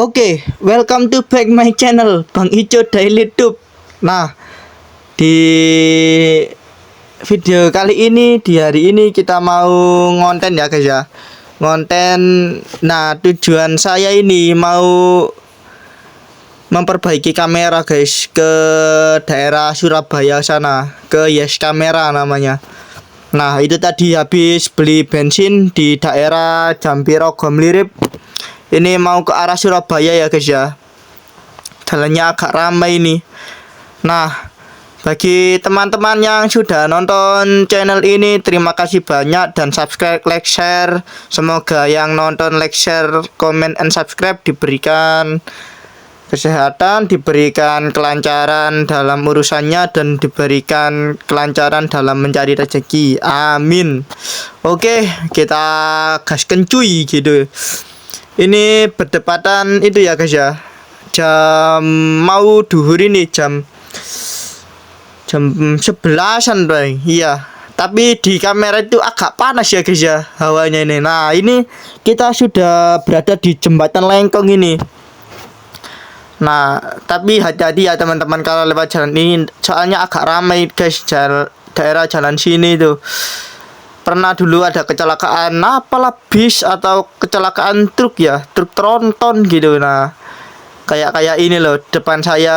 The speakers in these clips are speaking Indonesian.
Oke, welcome to back my channel Bang Ico Daily Tube. Nah, di video kali ini, di hari ini kita mau ngonten ya guys ya. Ngonten, nah tujuan saya ini mau memperbaiki kamera guys ke daerah Surabaya sana, ke Yes Kamera namanya. Nah itu tadi habis beli bensin di daerah Jampiro Gomlirip. Ini mau ke arah Surabaya ya guys ya. Jalannya agak ramai ini. Nah, bagi teman-teman yang sudah nonton channel ini, terima kasih banyak dan subscribe, like, share. Semoga yang nonton, like, share, comment, and subscribe diberikan kesehatan, diberikan kelancaran dalam urusannya, dan diberikan kelancaran dalam mencari rezeki. Amin. Oke, kita gaskan cuy gitu. Ini berdepatan itu ya guys ya. Jam mau duhur ini jam 11-an bang. Iya. Tapi di kamera itu agak panas ya guys ya hawanya ini. Nah ini kita sudah berada di jembatan Lengkong ini. Nah tapi hati-hati ya teman-teman kalau lewat jalan ini, soalnya agak ramai guys daerah jalan sini tuh. Pernah dulu ada kecelakaan apalah bis atau kecelakaan truk ya, truk tronton gitu. Nah kayak ini loh, depan saya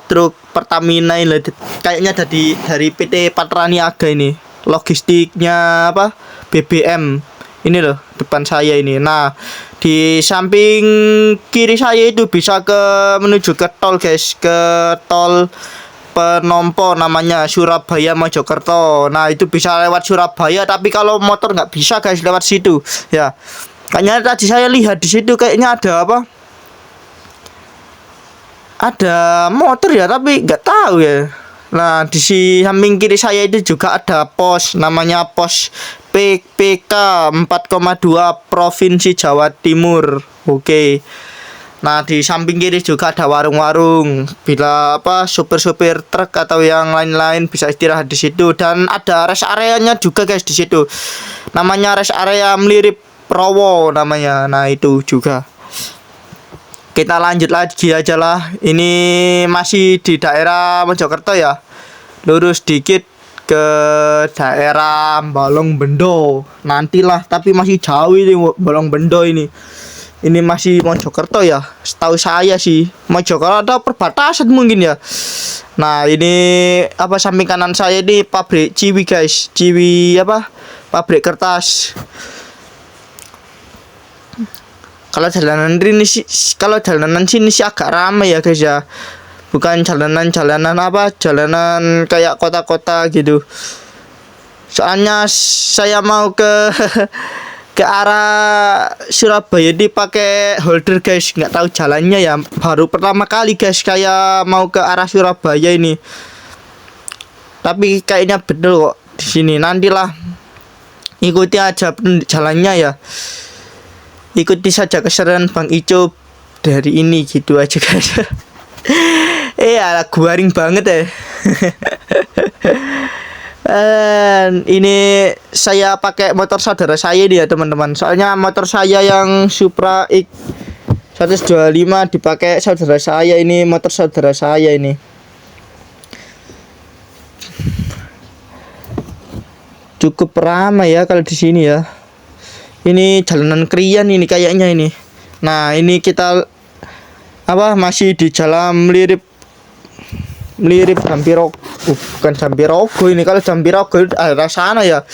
truk Pertamina ini loh, kayaknya dari PT Patraniaga ini, logistiknya apa BBM ini loh depan saya ini. Nah di samping kiri saya itu bisa menuju ke tol guys, ke tol Penompo namanya, Surabaya Mojokerto. Nah itu bisa lewat Surabaya, tapi kalau motor nggak bisa guys lewat situ ya. Kayaknya tadi saya lihat di situ kayaknya ada apa, ada motor ya, tapi nggak tahu ya. Nah di samping kiri saya itu juga ada pos, namanya pos PPK 4,2 Provinsi Jawa Timur. Oke. Nah di samping kiri juga ada warung-warung, bila apa supir-supir truk atau yang lain-lain bisa istirahat di situ, dan ada rest areanya juga guys di situ. Namanya rest area Mlirip Rowo namanya. Nah itu juga. Kita lanjut lagi aja lah. Ini masih di daerah Mojokerto ya. Lurus dikit ke daerah Balongbendo. Nantilah, tapi masih jauh ini Balongbendo ini. Ini masih Mojokerto ya, setahu saya sih Mojokerto ada perbatasan mungkin ya. Nah ini apa, samping kanan saya ini pabrik Ciwi guys, Ciwi apa, pabrik kertas. Kalau jalanan sini sih agak ramai ya guys ya, bukan jalanan apa, jalanan kayak kota-kota gitu. Soalnya saya mau ke ke arah Surabaya dipakai holder guys, nggak tahu jalannya ya, baru pertama kali guys kayak mau ke arah Surabaya ini. Tapi kayaknya betul kok di sini. Nantilah ikuti aja jalannya ya, ikuti saja keseruan Bang Ico dari ini gitu aja guys. Ala guaring banget ya. Ini saya pakai motor saudara saya dia teman-teman. Soalnya motor saya yang Supra X 125 dipakai saudara saya ini, motor saudara saya ini. Cukup ramai ya kalau di sini ya. Ini jalanan krian ini kayaknya ini. Nah ini kita apa, masih di jalan Mlirip Jampirogo, bukan Jampirogo ini. Kalau Jampirogo arah sana ya.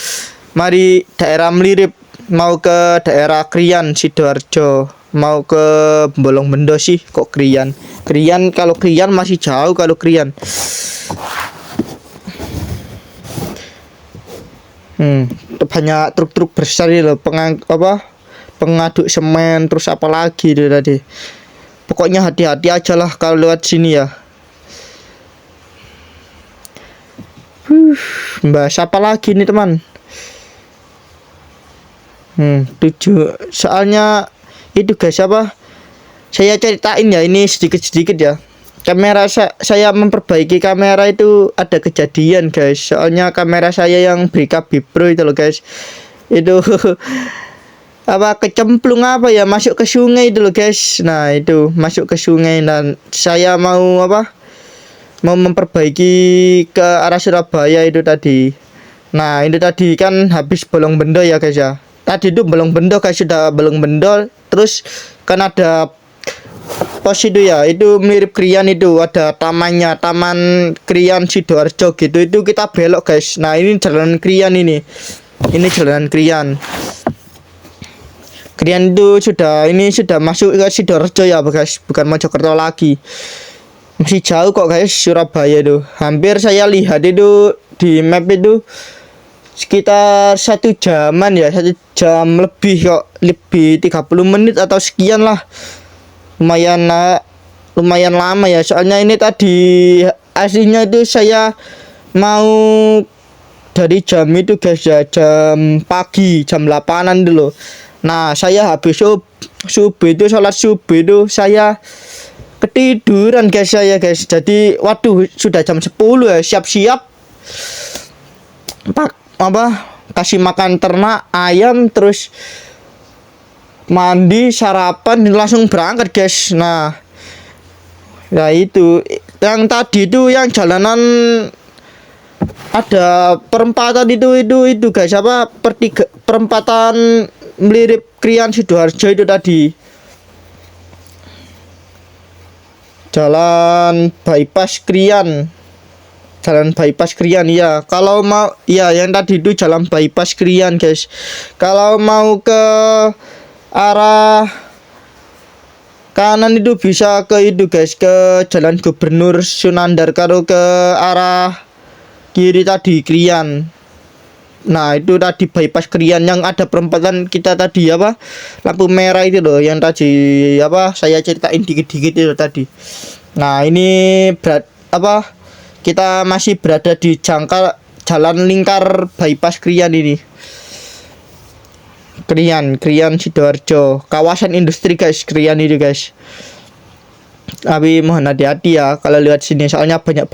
Mari daerah Mlirip, mau ke daerah Krian Sidoarjo, mau ke Balongbendo sih kok Krian. Kalau Krian masih jauh kalau Krian. Banyak truk-truk besar ini loh, pengaduk semen, terus apa lagi itu tadi. Pokoknya hati-hati aja lah kalau lewat sini ya. Bahas apa lagi nih teman? Soalnya itu guys apa, saya ceritain ya ini sedikit-sedikit ya. Kamera saya memperbaiki kamera itu ada kejadian guys. Soalnya kamera saya yang Brica Bipro itu loh guys, itu apa kecemplung apa ya, masuk ke sungai itu loh guys. Nah itu masuk ke sungai dan saya mau apa, mau memperbaiki ke arah Surabaya itu tadi. Nah itu tadi kan habis bolong bendo ya guys ya. Tadi itu bolong bendo guys, sudah bolong bendo. Terus kan ada pos itu ya, itu mirip Krian, itu ada tamannya, Taman Krian Sidoarjo gitu. Itu kita belok guys. Nah ini jalan Krian ini jalan Krian. Krian itu sudah masuk ke Sidoarjo ya guys, bukan Mojokerto lagi. Masih jauh kok guys Surabaya itu. Hampir saya lihat itu di map itu sekitar 1 jaman ya, 1 jam lebih kok, lebih 30 menit atau sekian lah. Lumayan lama ya, soalnya ini tadi aslinya itu saya mau dari jam itu guys ya, jam pagi, jam 8-an dulu. Nah saya habis subuh itu, sholat subuh itu saya ketiduran guys saya guys. Jadi waduh sudah jam 10 ya, siap-siap kasih makan ternak ayam, terus mandi, sarapan, langsung berangkat guys. Nah ya itu yang tadi itu yang jalanan ada perempatan itu guys, apa perempatan mirip Krian Sidoarjo itu tadi, jalan bypass Krian ya. Kalau mau ya yang tadi itu jalan bypass Krian guys. Kalau mau ke arah kanan itu bisa ke itu guys, ke Jalan Gubernur Sunandar. Kalau ke arah kiri tadi Krian. Nah itu tadi bypass Krian yang ada perempatan kita tadi apa, lampu merah itu loh, yang tadi apa saya ceritain dikit-dikit itu tadi. Nah ini kita masih berada di jangka jalan lingkar bypass Krian ini. Krian Sidoarjo, kawasan industri guys, Krian itu guys. Tapi mohon hati-hati ya kalau lihat sini, soalnya banyak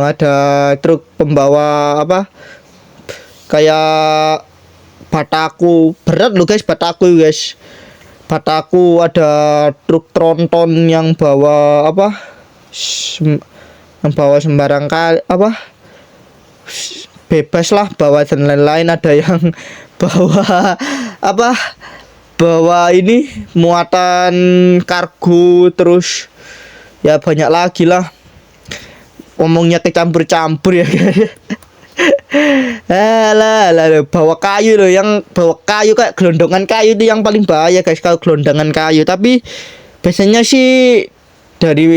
ada truk pembawa apa kayak bataku, berat loh guys, bataku, ada truk tronton yang bawa apa yang bawa sembarang kali apa, bebas lah bawa dan lain-lain. Ada yang bawa ini muatan kargo, terus ya banyak lagi lah, ngomongnya kecampur-campur ya. Bawa kayu loh, yang bawa kayu kayak gelondongan kayu itu yang paling bahaya guys, kalau gelondongan kayu. Tapi biasanya sih dari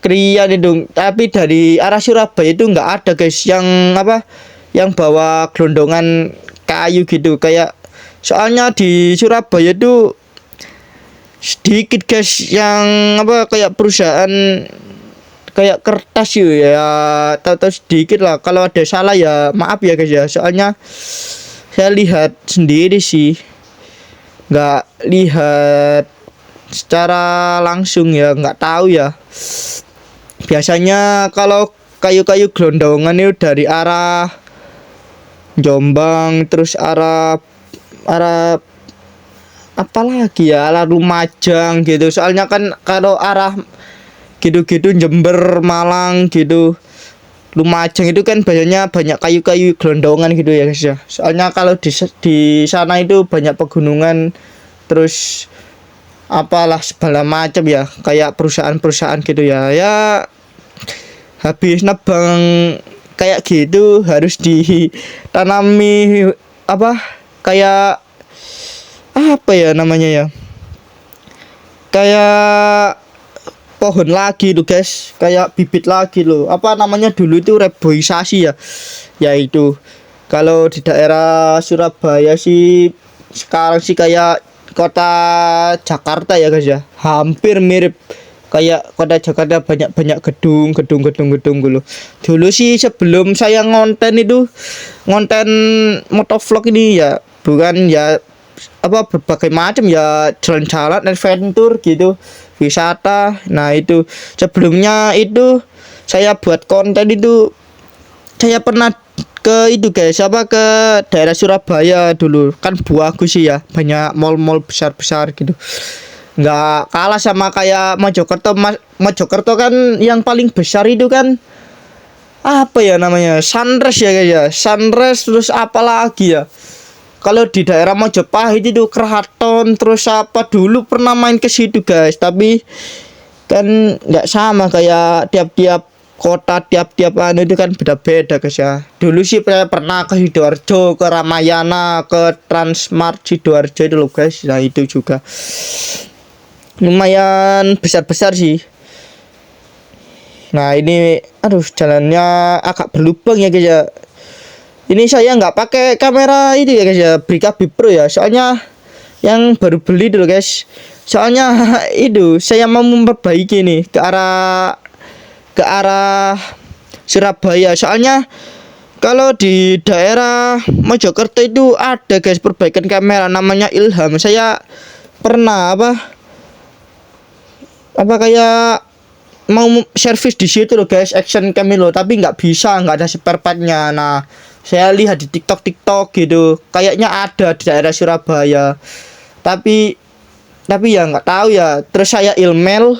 Krian itu, tapi dari arah Surabaya itu nggak ada guys yang apa, yang bawa gelondongan kayu gitu. Kayak soalnya di Surabaya itu sedikit guys yang apa, kayak perusahaan kayak kertas ya, tahu sedikit lah. Kalau ada salah ya maaf ya guys ya, soalnya saya lihat sendiri sih, nggak lihat secara langsung ya, nggak tahu ya. Biasanya kalau kayu-kayu gelondongan itu dari arah Jombang, terus arah apa lagi ya, arah Lumajang gitu. Soalnya kan kalau arah gitu-gitu Jember, Malang gitu, Lumajang itu kan biasanya banyak kayu-kayu gelondongan gitu ya guys ya. Soalnya kalau di sana itu banyak pegunungan, terus apalah segala macam ya, kayak perusahaan-perusahaan gitu ya. Ya habis nebang kayak gitu harus ditanami apa, kayak apa ya namanya ya, kayak pohon lagi tuh guys, kayak bibit lagi loh. Apa namanya dulu itu reboisasi ya, yaitu kalau di daerah Surabaya sih sekarang sih kayak kota Jakarta ya guys ya, hampir mirip kayak kota Jakarta, banyak gedung dulu. Dulu sih sebelum saya ngonten motovlog ini ya, bukan ya apa, berbagai macam ya, jalan-jalan adventure gitu, wisata. Nah itu sebelumnya itu saya buat konten itu, saya pernah ke itu guys, apa ke daerah Surabaya dulu kan bagus sih ya, banyak mall-mall besar-besar gitu, nggak kalah sama kayak Mojokerto. Mojokerto kan yang paling besar itu kan apa ya namanya, Sunrise ya guys ya, Sunrise, terus apa lagi ya, kalau di daerah Mojopahit itu Keraton, terus apa, dulu pernah main ke situ guys, tapi kan nggak sama kayak tiap-tiap kota, tiap-tiap anu itu kan beda-beda guys ya. Dulu sih saya pernah ke Sidoarjo, ke Ramayana, ke Transmart Sidoarjo itu loh guys. Nah itu juga lumayan besar-besar sih. Nah ini aduh jalannya agak berlubang ya guys ya. Ini saya nggak pakai kamera itu ya guys ya, Bricabi Pro ya, soalnya yang baru beli dulu guys. Soalnya itu saya mau memperbaiki nih ke arah Surabaya. Soalnya kalau di daerah Mojokerto itu ada guys perbaikan kamera namanya Ilham. Saya pernah apa kayak mau servis di situ loh guys, action cam lo, tapi nggak bisa, nggak ada spare partnya. Nah saya lihat di TikTok gitu, kayaknya ada di daerah Surabaya, tapi ya nggak tahu ya. Terus saya email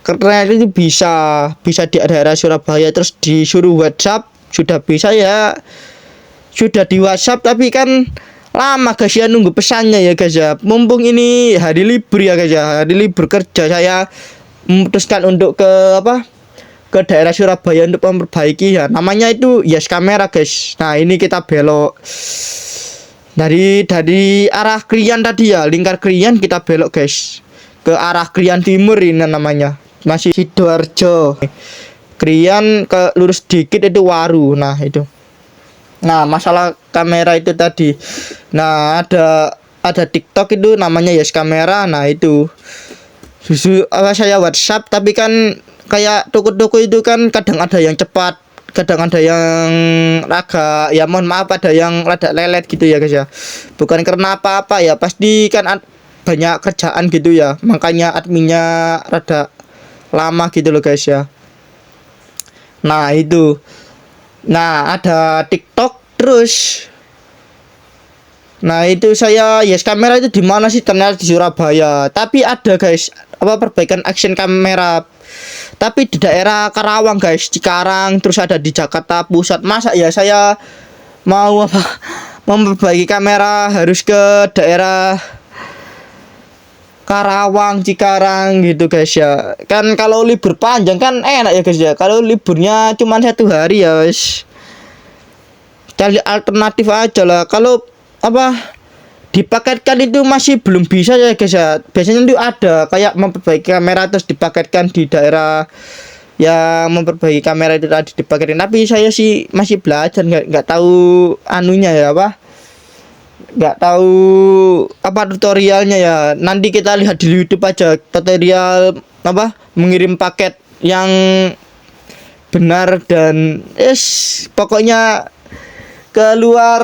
karena itu bisa di daerah Surabaya, terus disuruh WhatsApp, sudah bisa ya, sudah di WhatsApp, tapi kan lama guys ya nunggu pesannya ya guys ya. Mumpung ini hari libur ya guys ya, hari libur kerja, saya memutuskan untuk ke daerah Surabaya untuk memperbaiki ya, namanya itu Yes Kamera guys. Nah ini kita belok dari arah Krian tadi ya, lingkar Krian, kita belok guys ke arah Krian Timur, ini namanya masih Sidoarjo. Krian ke lurus dikit itu Waru. Nah itu, nah masalah kamera itu tadi, nah ada TikTok itu namanya Yes Kamera. Nah itu saya WhatsApp, tapi kan kayak toko-toko itu kan kadang ada yang cepat, kadang ada yang agak, ya mohon maaf, ada yang rada lelet gitu ya guys ya. Bukan karena apa-apa ya, pasti kan banyak kerjaan gitu ya, makanya adminnya rada lama gitu loh guys ya. Nah itu, nah ada TikTok terus. Nah itu saya Yes Kamera itu di mana sih, ternyata di Surabaya. Tapi ada guys perbaikan action kamera, tapi di daerah Karawang guys, Cikarang, terus ada di Jakarta Pusat. Masa ya saya mau memperbaiki kamera harus ke daerah Karawang, Cikarang gitu guys ya. Kan kalau libur panjang kan enak ya guys ya, kalau liburnya cuma 1 hari ya guys, cari alternatif aja lah. Kalau dipaketkan itu masih belum bisa ya guys ya. Biasanya itu ada kayak memperbaiki kamera terus dipaketkan di daerah yang memperbaiki kamera itu tadi dipaketkan. Tapi saya sih masih belajar, nggak tahu anunya ya, nggak tahu tutorialnya ya. Nanti kita lihat di YouTube aja tutorial mengirim paket yang benar, dan pokoknya keluar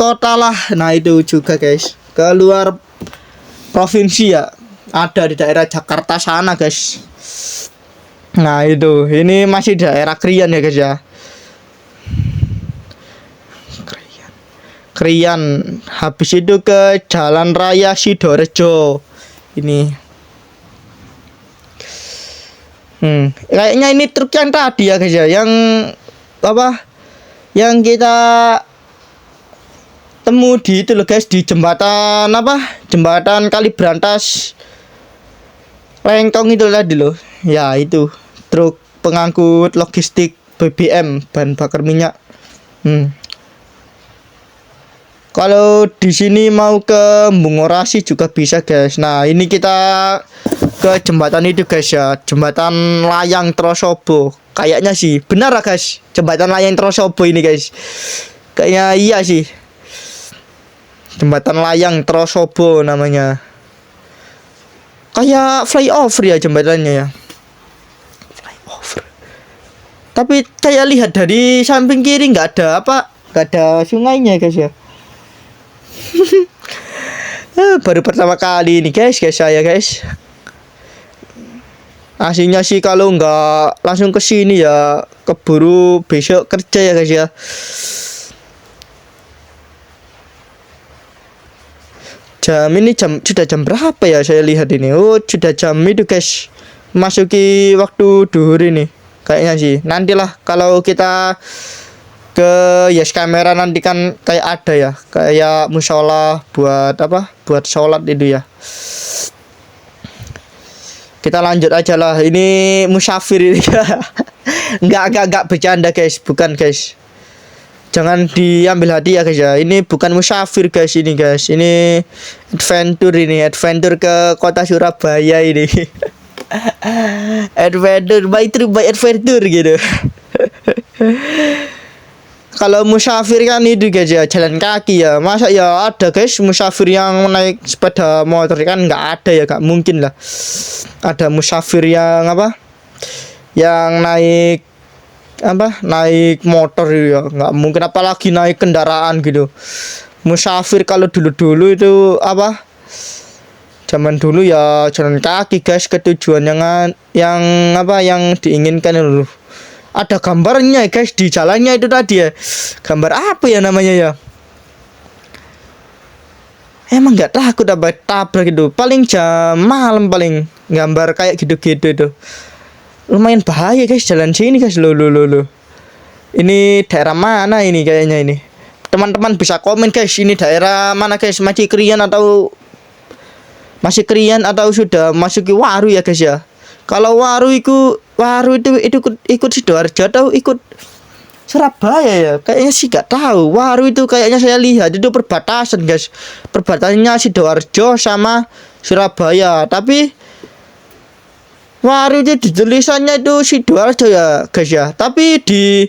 kota lah. Nah itu juga guys, keluar provinsi ya, ada di daerah Jakarta sana guys. Nah itu, ini masih daerah Krian ya guys ya, Krian. Habis itu ke Jalan Raya Sidoarjo ini. Kayaknya ini truk yang tadi ya guys ya, yang yang kita temu di itu loh guys, di jembatan jembatan Kalibrantas Lengkong itu tadi loh ya. Itu truk pengangkut logistik BBM, bahan bakar minyak. Kalau di sini mau ke Bungorasi juga bisa guys. Nah ini kita ke jembatan itu guys ya, jembatan layang Trosobo. Kayaknya sih benar lah guys, jembatan layang Trosobo ini guys, kayaknya iya sih, jembatan layang Trosobo namanya. Kayak flyover ya jembatannya ya, flyover. Tapi kayak lihat dari samping kiri nggak ada sungainya guys ya. Baru pertama kali ini guys saya guys. Aslinya sih kalau nggak langsung ke sini ya keburu besok kerja ya guys ya. Jam ini sudah jam berapa ya saya lihat ini. Oh, sudah jam itu guys. Masuki waktu duhur ini. Kayaknya sih. Nantilah kalau kita ke Yes Kamera nanti kan kayak ada ya. Kayak musola buat apa? Buat sholat itu ya. Kita lanjut aja lah. Ini musafir ini. Enggak bercanda guys, bukan guys. Jangan diambil hati ya guys ya. Ini bukan musafir guys ini guys. Ini adventure ke kota Surabaya ini. Adventure by trip by adventure gitu. Kalau musafir kan itu guys ya, jalan kaki ya. Masa ya ada guys musafir yang naik sepeda motor, kan nggak ada ya, nggak mungkin lah. Ada musafir yang apa? Yang naik motor ya, nggak mungkin, apalagi naik kendaraan gitu. Musafir kalau dulu itu apa, zaman dulu ya jalan kaki guys ke tujuan yang apa yang diinginkan dulu. Ada gambarnya guys di jalannya itu tadi ya, gambar apa ya namanya ya, emang nggak takut apa tabrak gitu, paling jam malam paling gambar kayak gitu-gitu itu. Lumayan bahaya guys jalan sini guys. Lo. Ini daerah mana ini kayaknya ini. Teman-teman bisa komen guys, ini daerah mana guys? Masih Krian atau sudah masuk ke Waru ya guys ya. Kalau Waru itu ikut Sidoarjo atau ikut Surabaya ya? Kayaknya sih gak tahu. Waru itu kayaknya saya lihat itu perbatasan guys. Perbatasannya Sidoarjo sama Surabaya. Tapi Waru itu tulisannya itu Sidoarjo ya guys ya. Tapi di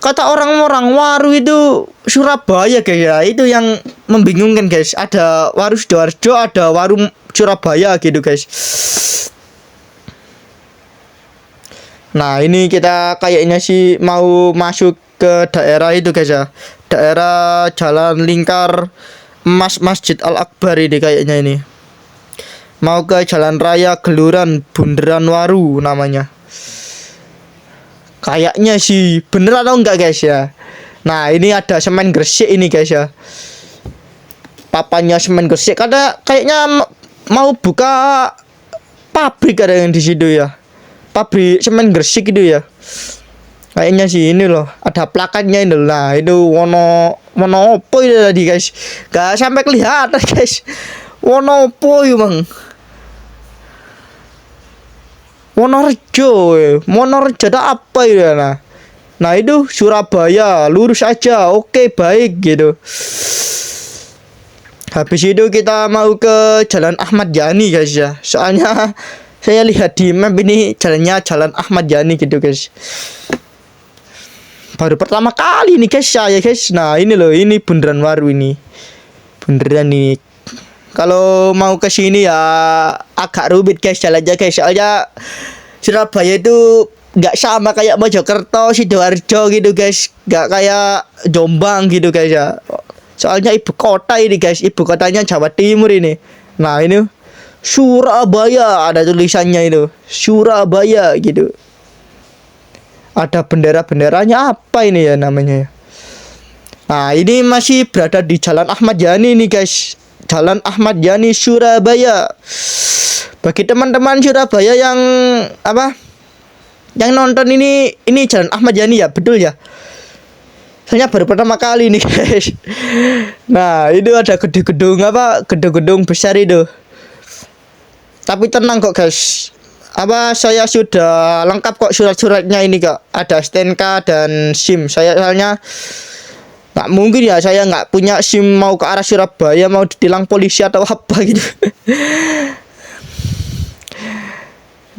kata orang-orang Waru itu Surabaya guys ya. Itu yang membingungkan guys. Ada Waru Sidoarjo, ada Waru Surabaya gitu guys. Nah ini kita kayaknya sih mau masuk ke daerah itu guys ya. Daerah Jalan Lingkar Emas Masjid Al-Akbar ini kayaknya ini. Mau ke Jalan Raya Geluran Bundaran Waru namanya. Kayaknya sih bener atau enggak guys ya. Nah ini ada semen Gresik ini guys ya. Papanya semen Gresik. Kayaknya mau buka pabrik ada yang di situ ya. Pabrik semen Gresik itu ya. Kayaknya sih ini loh, ada plakatnya ini loh. Nah itu wono opo itu tadi guys. Gak sampai kelihatan guys. Wono opo itu bang. Wonorejo ada apa ya nah itu Surabaya, lurus aja, oke baik gitu. Habis itu kita mau ke Jalan Ahmad Yani guys ya, soalnya saya lihat di map ini jalannya Jalan Ahmad Yani gitu guys. Baru pertama kali nih guys saya guys. Nah ini loh, ini Bundaran Waru ini, bundaran ini. Kalau mau ke sini ya agak rumit guys jalannya guys, soalnya Surabaya itu nggak sama kayak Mojokerto, Sidoarjo gitu guys, nggak kayak Jombang gitu guys ya. Soalnya ibu kota ini guys, ibu kotanya Jawa Timur ini. Nah ini Surabaya, ada tulisannya itu Surabaya gitu. Ada bendera-benderanya apa ini ya namanya ya. Nah ini masih berada di Jalan Ahmad Yani nih guys. Jalan Ahmad Yani Surabaya. Bagi teman-teman Surabaya yang apa, yang nonton ini Jalan Ahmad Yani ya, betul ya. Saya baru pertama kali nih guys. Nah itu ada gedung-gedung besar itu. Tapi tenang kok guys. Apa saya sudah lengkap kok surat-suratnya ini kok. Ada STNK dan SIM. Saya soalnya nggak mungkin ya saya nggak punya SIM mau ke arah Surabaya mau ditilang polisi atau apa gitu.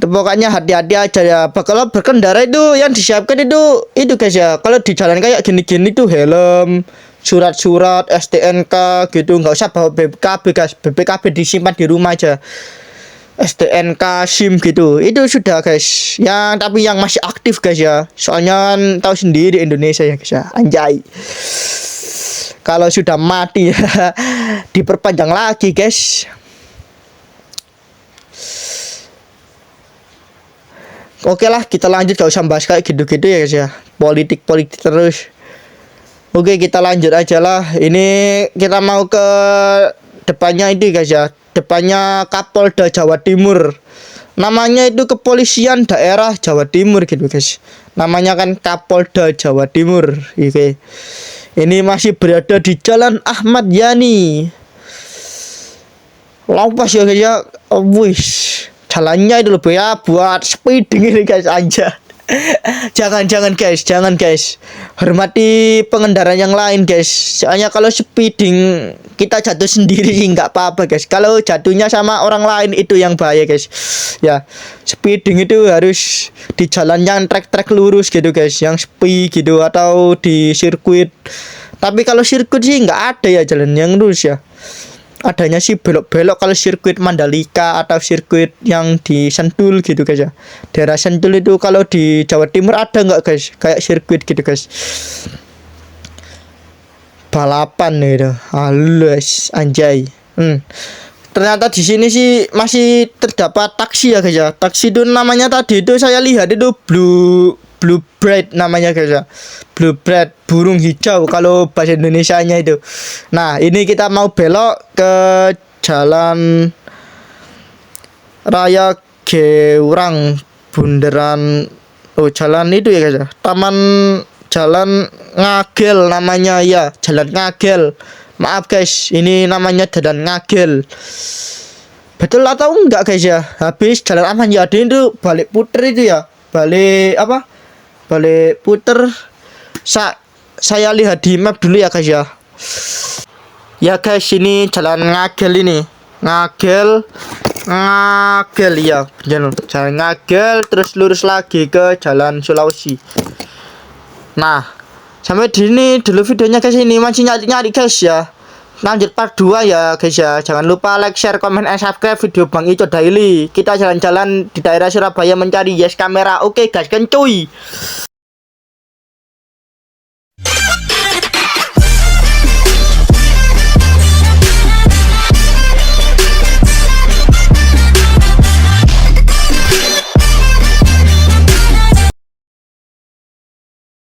Pokoknya hati-hati aja ya. Kalau berkendara itu yang disiapkan itu guys ya. Kalau di jalan kayak gini-gini tuh helm, surat-surat, STNK gitu. Nggak usah bawa BPKB guys. BPKB disimpan di rumah aja. STNK, SIM gitu. Itu sudah guys. Tapi yang masih aktif guys ya. Soalnya tahu sendiri Indonesia ya guys ya. Anjay. Kalau sudah mati ya diperpanjang lagi guys. Oke lah, kita lanjut, gak usah bahas kayak gitu-gitu ya guys ya. Politik terus. Oke, kita lanjut aja lah. Ini kita mau ke depannya itu guys ya. Depannya Kapolda Jawa Timur. Namanya itu Kepolisian Daerah Jawa Timur gitu guys. Namanya kan Kapolda Jawa Timur. Oke. Ini masih berada di Jalan Ahmad Yani. Lapas ya guys ya. Wih, jalannya itu loh ya, buat speeding ini guys aja. Jangan guys, hormati pengendara yang lain guys. Soalnya kalau speeding kita jatuh sendiri sih nggak apa-apa guys. Kalau jatuhnya sama orang lain itu yang bahaya guys. Ya, speeding itu harus di jalan yang trek lurus gitu guys, yang sepi gitu, atau di sirkuit. Tapi kalau sirkuit sih nggak ada ya jalan yang lurus ya. Adanya sih belok-belok kalau sirkuit Mandalika atau sirkuit yang di Sentul gitu guys ya. Daerah Sentul itu kalau di Jawa Timur ada nggak guys kayak sirkuit gitu guys, balapan gitu. Halus anjay. Ternyata di sini sih masih terdapat taksi ya guys ya. Taksi itu namanya tadi itu saya lihat itu Blue Bird namanya guys ya. Blue Bird, burung hijau kalau bahasa Indonesianya itu. Nah, ini kita mau belok ke Jalan Raya Geurang Bundaran. Oh, jalan itu ya guys ya. Jalan Ngagel namanya ya, Jalan Ngagel. Maaf guys, ini namanya Jalan Ngagel. Betul atau enggak guys ya? Habis Jalan Ahmad Yani itu balik puter itu ya. Balik apa? Balik puter. Saya lihat di map dulu ya guys ya. Ya guys, ini Jalan Ngagel ini. Ngagel ya. Jalan Ngagel terus lurus lagi ke Jalan Sulawesi. Nah, sampai di sini dulu videonya guys, ini masih nyari guys ya. Lanjut part 2 ya guys ya. Jangan lupa like, share, komen, and subscribe video Bang Ico Daily. Kita jalan-jalan di daerah Surabaya mencari yes kamera. Oke guys, kan cuy.